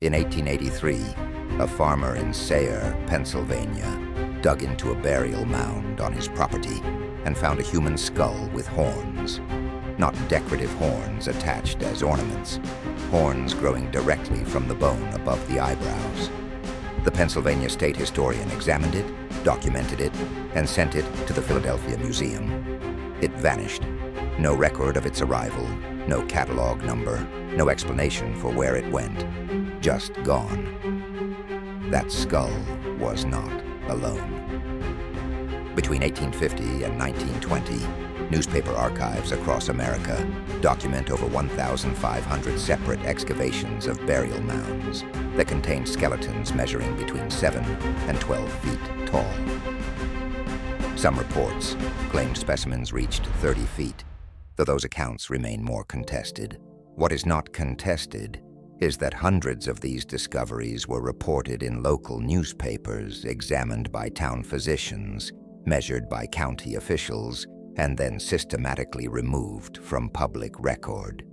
In 1883, a farmer in Sayre, Pennsylvania, dug into a burial mound on his property and found a human skull with horns. Not decorative horns attached as ornaments, horns growing directly from the bone above the eyebrows. The Pennsylvania state historian examined it, documented it, and sent it to the Philadelphia Museum. It vanished. No record of its arrival, no catalog number, no explanation for where it went. Just gone. That skull was not alone. Between 1850 and 1920, newspaper archives across America document over 1,500 separate excavations of burial mounds that contained skeletons measuring between 7 and 12 feet tall. Some reports claimed specimens reached 30 feet, though those accounts remain more contested. What is not contested is that hundreds of these discoveries were reported in local newspapers, examined by town physicians, measured by county officials, and then systematically removed from public record.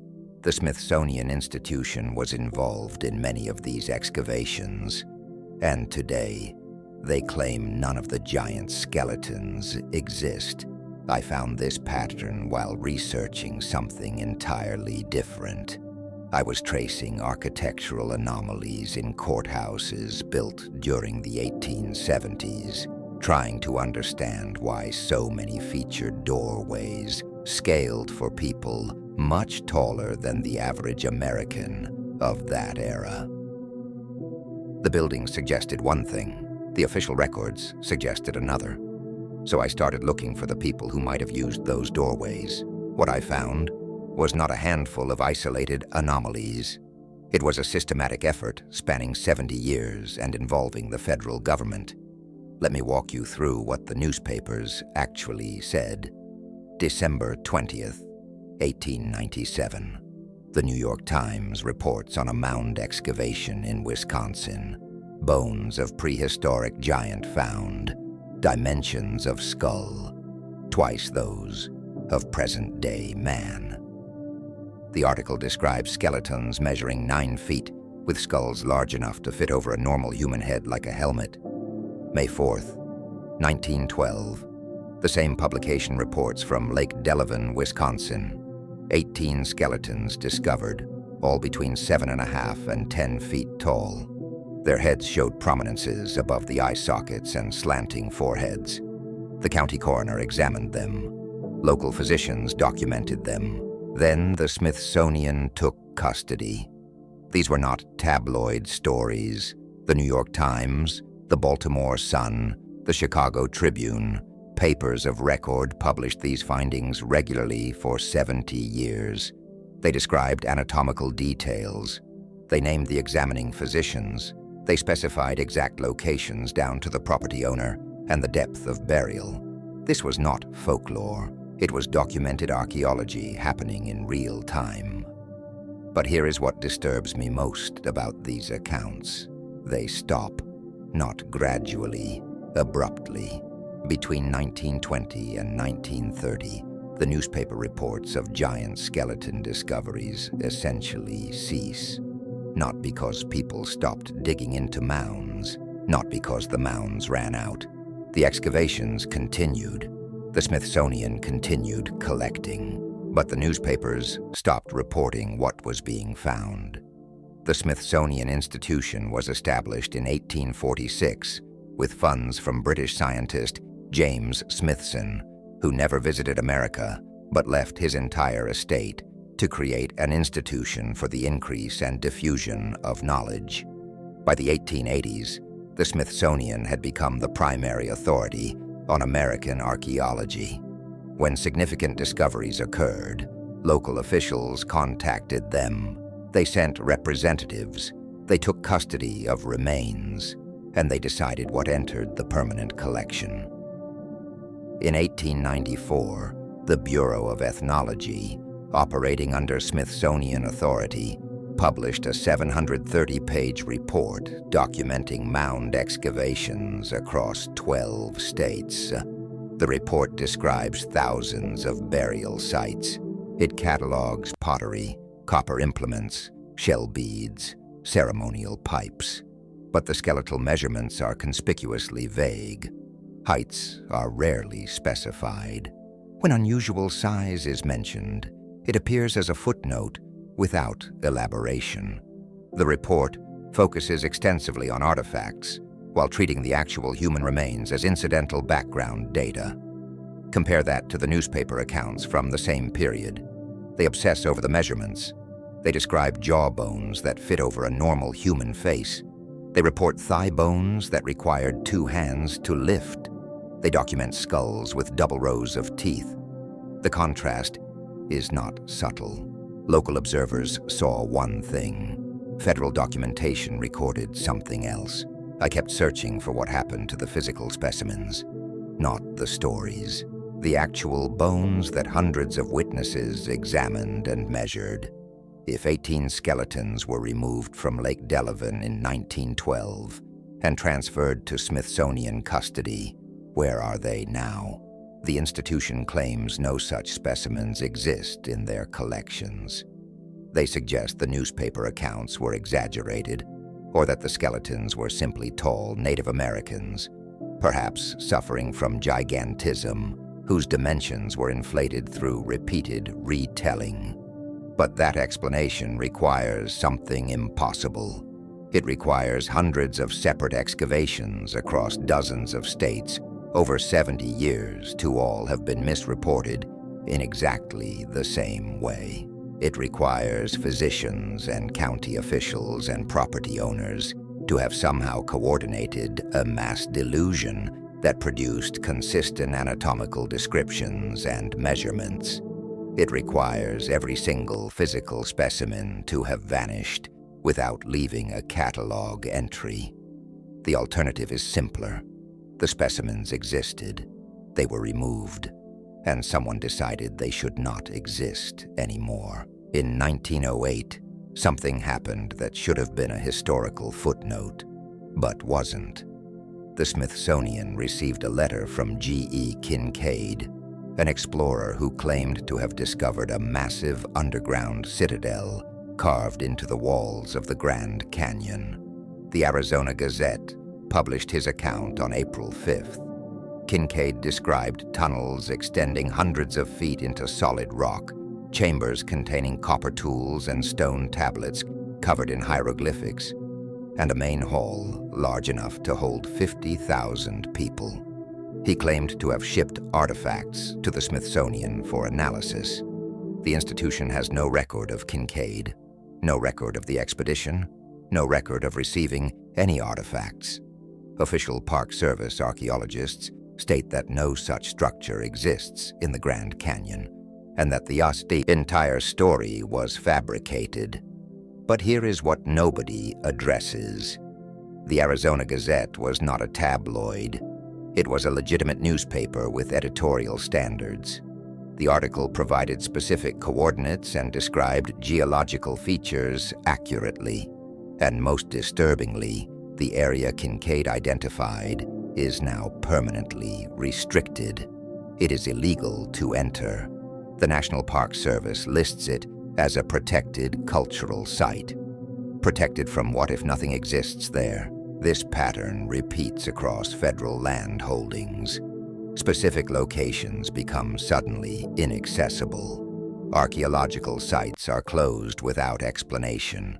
The Smithsonian Institution was involved in many of these excavations, and today they claim none of the giant skeletons exist. I found this pattern while researching something entirely different. I was tracing architectural anomalies in courthouses built during the 1870s, trying to understand why so many featured doorways, scaled for people much taller than the average American of that era. The buildings suggested one thing, the official records suggested another. So I started looking for the people who might have used those doorways. What I found was not a handful of isolated anomalies. It was a systematic effort spanning 70 years and involving the federal government. Let me walk you through what the newspapers actually said. December 20th, 1897. The New York Times reports on a mound excavation in Wisconsin. Bones of prehistoric giant found. Dimensions of skull, twice those of present-day man. The article describes skeletons measuring 9 feet, with skulls large enough to fit over a normal human head like a helmet. May 4th, 1912. The same publication reports from Lake Delavan, Wisconsin. 18 skeletons discovered, all between 7.5 and 10 feet tall. Their heads showed prominences above the eye sockets and slanting foreheads. The county coroner examined them. Local physicians documented them. Then the Smithsonian took custody. These were not tabloid stories. The New York Times, the Baltimore Sun, the Chicago Tribune, papers of record published these findings regularly for 70 years. They described anatomical details. They named the examining physicians. They specified exact locations down to the property owner and the depth of burial. This was not folklore. It was documented archaeology happening in real time. But here is what disturbs me most about these accounts. They stop, not gradually, abruptly. Between 1920 and 1930, the newspaper reports of giant skeleton discoveries essentially cease. Not because people stopped digging into mounds, not because the mounds ran out. The excavations continued. The Smithsonian continued collecting, but the newspapers stopped reporting what was being found. The Smithsonian Institution was established in 1846 with funds from British scientist James Smithson, who never visited America but left his entire estate to create an institution for the increase and diffusion of knowledge. By the 1880s, the Smithsonian had become the primary authority on American archaeology. When significant discoveries occurred, local officials contacted them. They sent representatives. They took custody of remains, and they decided what entered the permanent collection. In 1894, the Bureau of Ethnology, operating under Smithsonian authority, published a 730-page report documenting mound excavations across 12 states. The report describes thousands of burial sites. It catalogs pottery, copper implements, shell beads, ceremonial pipes. But the skeletal measurements are conspicuously vague. Heights are rarely specified. When unusual size is mentioned, it appears as a footnote without elaboration. The report focuses extensively on artifacts, while treating the actual human remains as incidental background data. Compare that to the newspaper accounts from the same period. They obsess over the measurements. They describe jaw bones that fit over a normal human face. They report thigh bones that required 2 hands to lift. They document skulls with double rows of teeth. The contrast is not subtle. Local observers saw one thing. Federal documentation recorded something else. I kept searching for what happened to the physical specimens, not the stories. The actual bones that hundreds of witnesses examined and measured. If 18 skeletons were removed from Lake Delavan in 1912 and transferred to Smithsonian custody, where are they now? The institution claims no such specimens exist in their collections. They suggest the newspaper accounts were exaggerated, or that the skeletons were simply tall Native Americans, perhaps suffering from gigantism, whose dimensions were inflated through repeated retelling. But that explanation requires something impossible. It requires hundreds of separate excavations across dozens of states over 70 years to all have been misreported in exactly the same way. It requires physicians and county officials and property owners to have somehow coordinated a mass delusion that produced consistent anatomical descriptions and measurements. It requires every single physical specimen to have vanished without leaving a catalog entry. The alternative is simpler. The specimens existed, they were removed, and someone decided they should not exist anymore. In 1908, something happened that should have been a historical footnote, but wasn't. The Smithsonian received a letter from G.E. Kincaid, an explorer who claimed to have discovered a massive underground citadel carved into the walls of the Grand Canyon. The Arizona Gazette published his account on April 5th. Kincaid described tunnels extending hundreds of feet into solid rock, chambers containing copper tools and stone tablets covered in hieroglyphics, and a main hall large enough to hold 50,000 people. He claimed to have shipped artifacts to the Smithsonian for analysis. The institution has no record of Kincaid, no record of the expedition, no record of receiving any artifacts. Official Park Service archaeologists state that no such structure exists in the Grand Canyon, and that the entire story was fabricated. But here is what nobody addresses. The Arizona Gazette was not a tabloid. It was a legitimate newspaper with editorial standards. The article provided specific coordinates and described geological features accurately. And most disturbingly, the area Kincaid identified is now permanently restricted. It is illegal to enter. The National Park Service lists it as a protected cultural site. Protected from what if nothing exists there? This pattern repeats across federal land holdings. Specific locations become suddenly inaccessible. Archaeological sites are closed without explanation.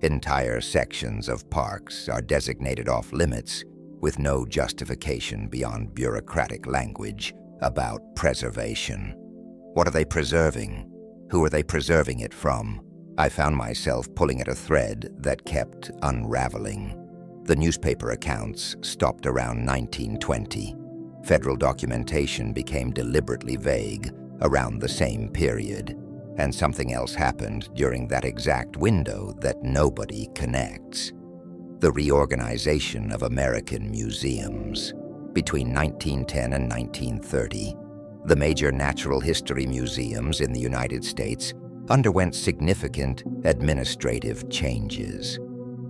Entire sections of parks are designated off-limits with no justification beyond bureaucratic language about preservation. What are they preserving? Who are they preserving it from? I found myself pulling at a thread that kept unraveling. The newspaper accounts stopped around 1920. Federal documentation became deliberately vague around the same period. And something else happened during that exact window that nobody connects. The reorganization of American museums. Between 1910 and 1930, the major natural history museums in the United States underwent significant administrative changes.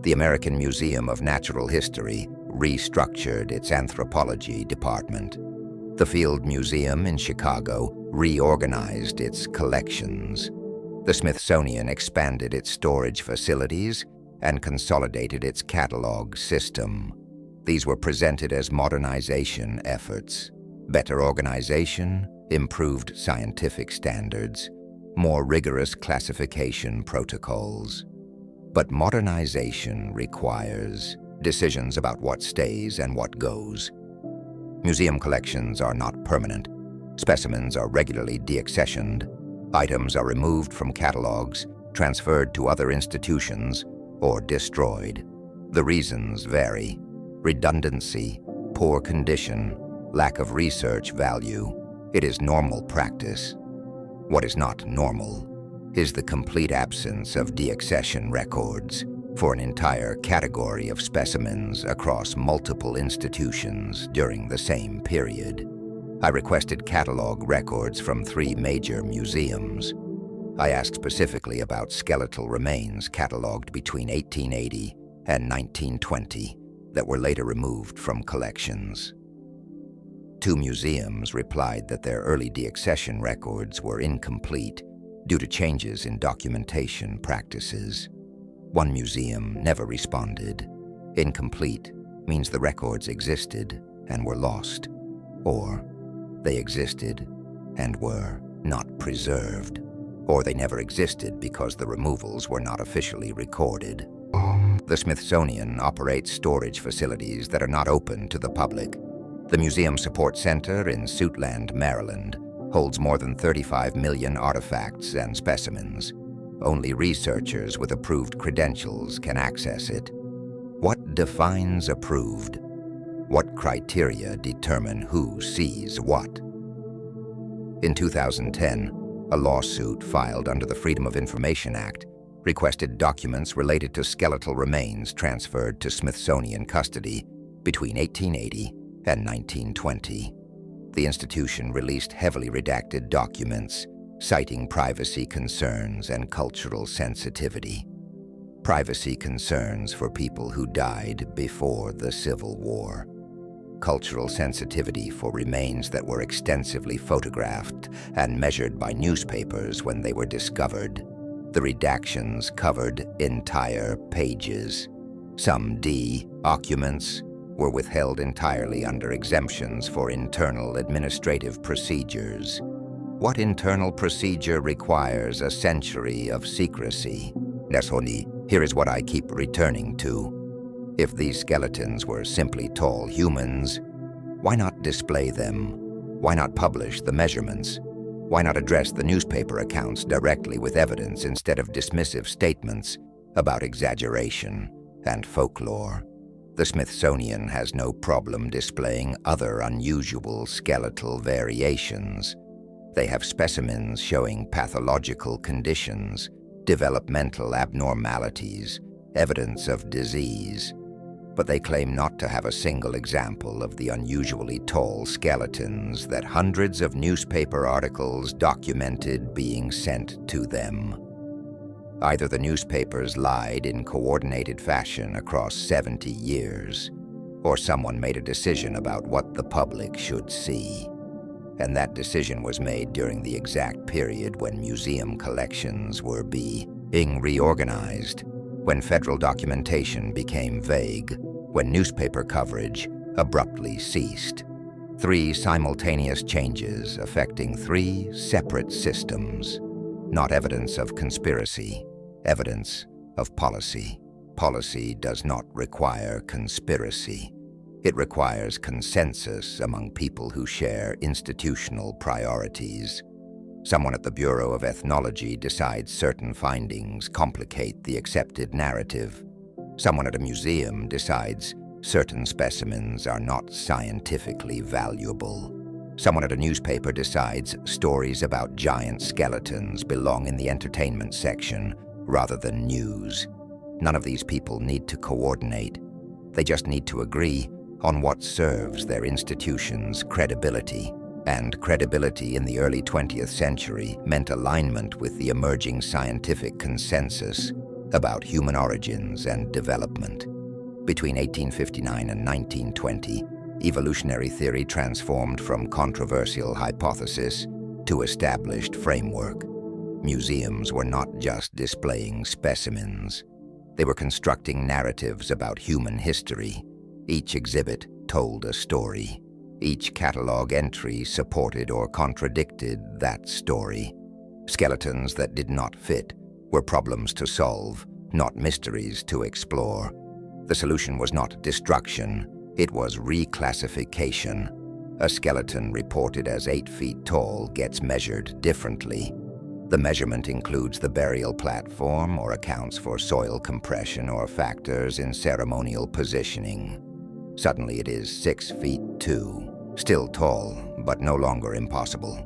The American Museum of Natural History restructured its anthropology department. The Field Museum in Chicago reorganized its collections. The Smithsonian expanded its storage facilities and consolidated its catalog system. These were presented as modernization efforts: better organization, improved scientific standards, more rigorous classification protocols. But modernization requires decisions about what stays and what goes. Museum collections are not permanent. Specimens are regularly deaccessioned. Items are removed from catalogs, transferred to other institutions, or destroyed. The reasons vary: redundancy, poor condition, lack of research value. It is normal practice. What is not normal is the complete absence of deaccession records for an entire category of specimens across multiple institutions during the same period. I requested catalog records from 3 major museums. I asked specifically about skeletal remains catalogued between 1880 and 1920 that were later removed from collections. 2 museums replied that their early deaccession records were incomplete due to changes in documentation practices. 1 museum never responded. Incomplete means the records existed and were lost, or they existed and were not preserved, or they never existed because the removals were not officially recorded. The Smithsonian operates storage facilities that are not open to the public. The Museum Support Center in Suitland, Maryland, holds more than 35 million artifacts and specimens. Only researchers with approved credentials can access it. What defines approved? What criteria determine who sees what? In 2010, a lawsuit filed under the Freedom of Information Act requested documents related to skeletal remains transferred to Smithsonian custody between 1880 and 1920. The institution released heavily redacted documents citing privacy concerns and cultural sensitivity. Privacy concerns for people who died before the Civil War. Cultural sensitivity for remains that were extensively photographed and measured by newspapers when they were discovered. The redactions covered entire pages. Some documents were withheld entirely under exemptions for internal administrative procedures. What internal procedure requires a century of secrecy? Here is what I keep returning to. If these skeletons were simply tall humans, why not display them? Why not publish the measurements? Why not address the newspaper accounts directly with evidence instead of dismissive statements about exaggeration and folklore? The Smithsonian has no problem displaying other unusual skeletal variations. They have specimens showing pathological conditions, developmental abnormalities, evidence of disease, but they claim not to have a single example of the unusually tall skeletons that hundreds of newspaper articles documented being sent to them. Either the newspapers lied in coordinated fashion across 70 years, or someone made a decision about what the public should see. And that decision was made during the exact period when museum collections were being reorganized, when federal documentation became vague, when newspaper coverage abruptly ceased. 3 simultaneous changes affecting 3 separate systems. Not evidence of conspiracy, evidence of policy. Policy does not require conspiracy. It requires consensus among people who share institutional priorities. Someone at the Bureau of Ethnology decides certain findings complicate the accepted narrative. Someone at a museum decides certain specimens are not scientifically valuable. Someone at a newspaper decides stories about giant skeletons belong in the entertainment section rather than news. None of these people need to coordinate. They just need to agree on what serves their institution's credibility. And credibility in the early 20th century meant alignment with the emerging scientific consensus about human origins and development. Between 1859 and 1920, evolutionary theory transformed from controversial hypothesis to established framework. Museums were not just displaying specimens. They were constructing narratives about human history. Each exhibit told a story. Each catalog entry supported or contradicted that story. Skeletons that did not fit were problems to solve, not mysteries to explore. The solution was not destruction, it was reclassification. A skeleton reported as 8 feet tall gets measured differently. The measurement includes the burial platform or accounts for soil compression or factors in ceremonial positioning. Suddenly it is 6 feet 2, still tall, but no longer impossible.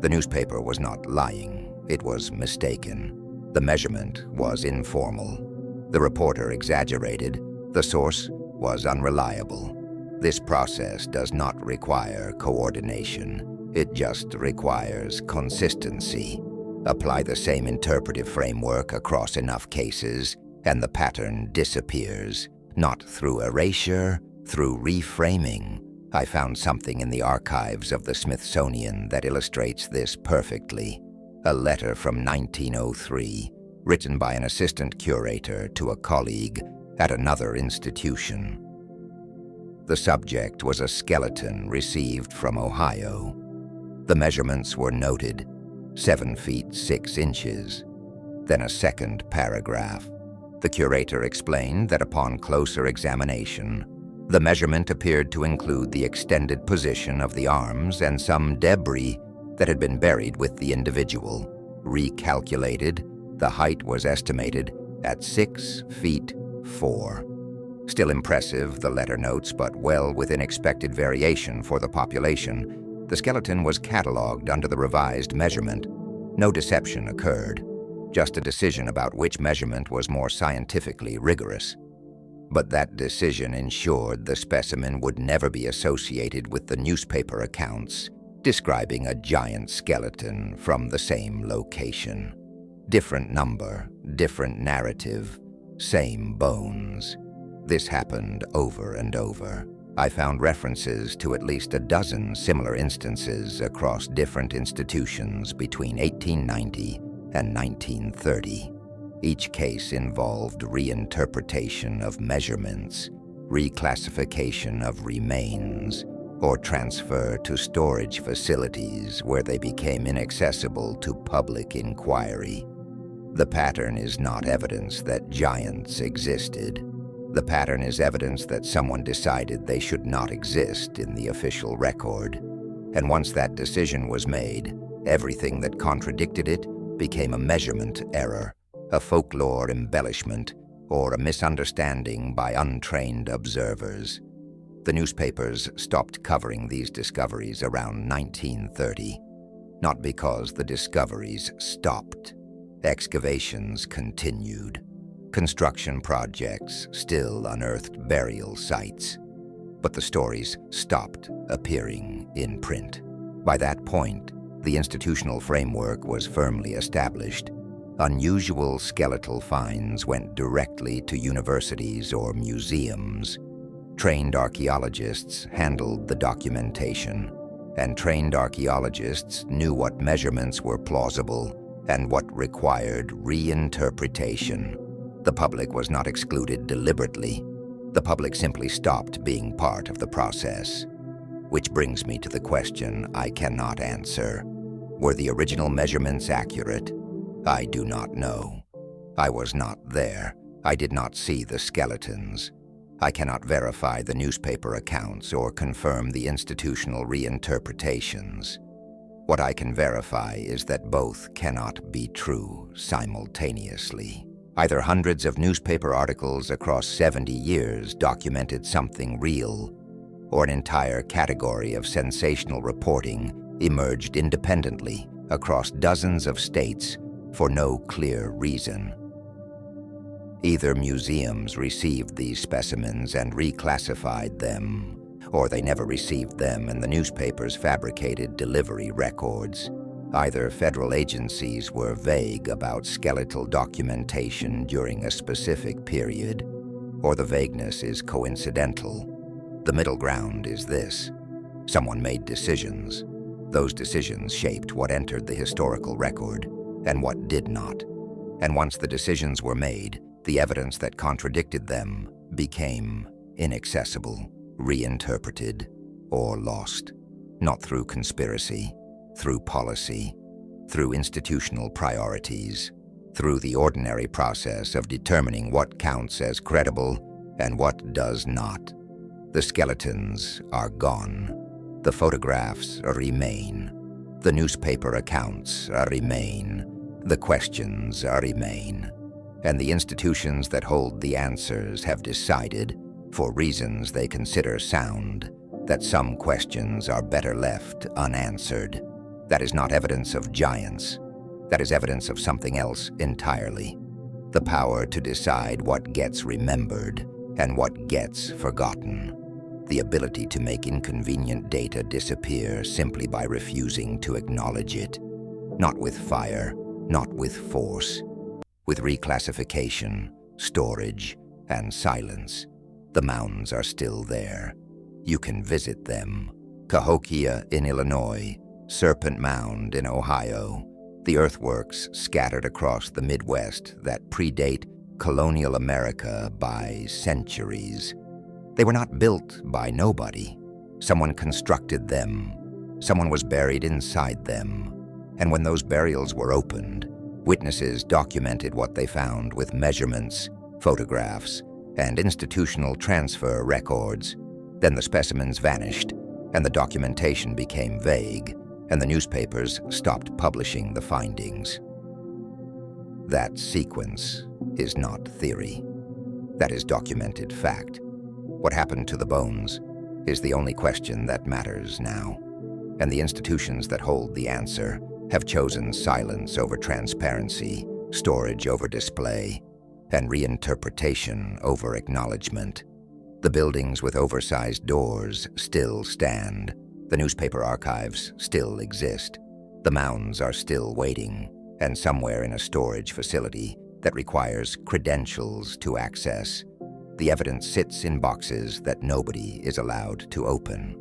The newspaper was not lying, it was mistaken. The measurement was informal. The reporter exaggerated, the source was unreliable. This process does not require coordination, it just requires consistency. Apply the same interpretive framework across enough cases, and the pattern disappears, not through erasure, through reframing. I found something in the archives of the Smithsonian that illustrates this perfectly. A letter from 1903, written by an assistant curator to a colleague at another institution. The subject was a skeleton received from Ohio. The measurements were noted, 7 feet 6 inches. Then a second paragraph. The curator explained that upon closer examination, the measurement appeared to include the extended position of the arms and some debris that had been buried with the individual. Recalculated, the height was estimated at 6 feet 4. Still impressive, the letter notes, but well within expected variation for the population. The skeleton was catalogued under the revised measurement. No deception occurred, just a decision about which measurement was more scientifically rigorous. But that decision ensured the specimen would never be associated with the newspaper accounts describing a giant skeleton from the same location. Different number, different narrative, same bones. This happened over and over. I found references to at least a dozen similar instances across different institutions between 1890 and 1930. Each case involved reinterpretation of measurements, reclassification of remains, or transfer to storage facilities where they became inaccessible to public inquiry. The pattern is not evidence that giants existed. The pattern is evidence that someone decided they should not exist in the official record. And once that decision was made, everything that contradicted it became a measurement error, a folklore embellishment, or a misunderstanding by untrained observers. The newspapers stopped covering these discoveries around 1930, not because the discoveries stopped. Excavations continued. Construction projects still unearthed burial sites, but the stories stopped appearing in print. By that point, the institutional framework was firmly established. Unusual skeletal finds went directly to universities or museums. Trained archaeologists handled the documentation, and trained archaeologists knew what measurements were plausible and what required reinterpretation. The public was not excluded deliberately. The public simply stopped being part of the process. Which brings me to the question I cannot answer. Were the original measurements accurate? I do not know. I was not there. I did not see the skeletons. I cannot verify the newspaper accounts or confirm the institutional reinterpretations. What I can verify is that both cannot be true simultaneously. Either hundreds of newspaper articles across 70 years documented something real, or an entire category of sensational reporting emerged independently across dozens of states for no clear reason. Either museums received these specimens and reclassified them, or they never received them and the newspapers fabricated delivery records. Either federal agencies were vague about skeletal documentation during a specific period, or the vagueness is coincidental. The middle ground is this: someone made decisions. Those decisions shaped what entered the historical record and what did not. And once the decisions were made, The evidence that contradicted them became inaccessible, reinterpreted, or lost, not through conspiracy, through policy, through institutional priorities, through the ordinary process of determining what counts as credible and what does not. The skeletons are gone. The photographs remain. The newspaper accounts remain. The questions remain. And the institutions that hold the answers have decided, for reasons they consider sound, that some questions are better left unanswered. That is not evidence of giants. That is evidence of something else entirely. The power to decide what gets remembered and what gets forgotten. The ability to make inconvenient data disappear simply by refusing to acknowledge it. Not with fire, not with force. With reclassification, storage, and silence, the mounds are still there. You can visit them. Cahokia in Illinois, Serpent Mound in Ohio, the earthworks scattered across the Midwest that predate colonial America by centuries. They were not built by nobody. Someone constructed them. Someone was buried inside them. And when those burials were opened, witnesses documented what they found with measurements, photographs, and institutional transfer records. Then the specimens vanished, and the documentation became vague, and the newspapers stopped publishing the findings. That sequence is not theory. That is documented fact. What happened to the bones is the only question that matters now, and the institutions that hold the answer have chosen silence over transparency, storage over display, and reinterpretation over acknowledgement. The buildings with oversized doors still stand. The newspaper archives still exist. The mounds are still waiting, and somewhere in a storage facility that requires credentials to access. The evidence sits in boxes that nobody is allowed to open.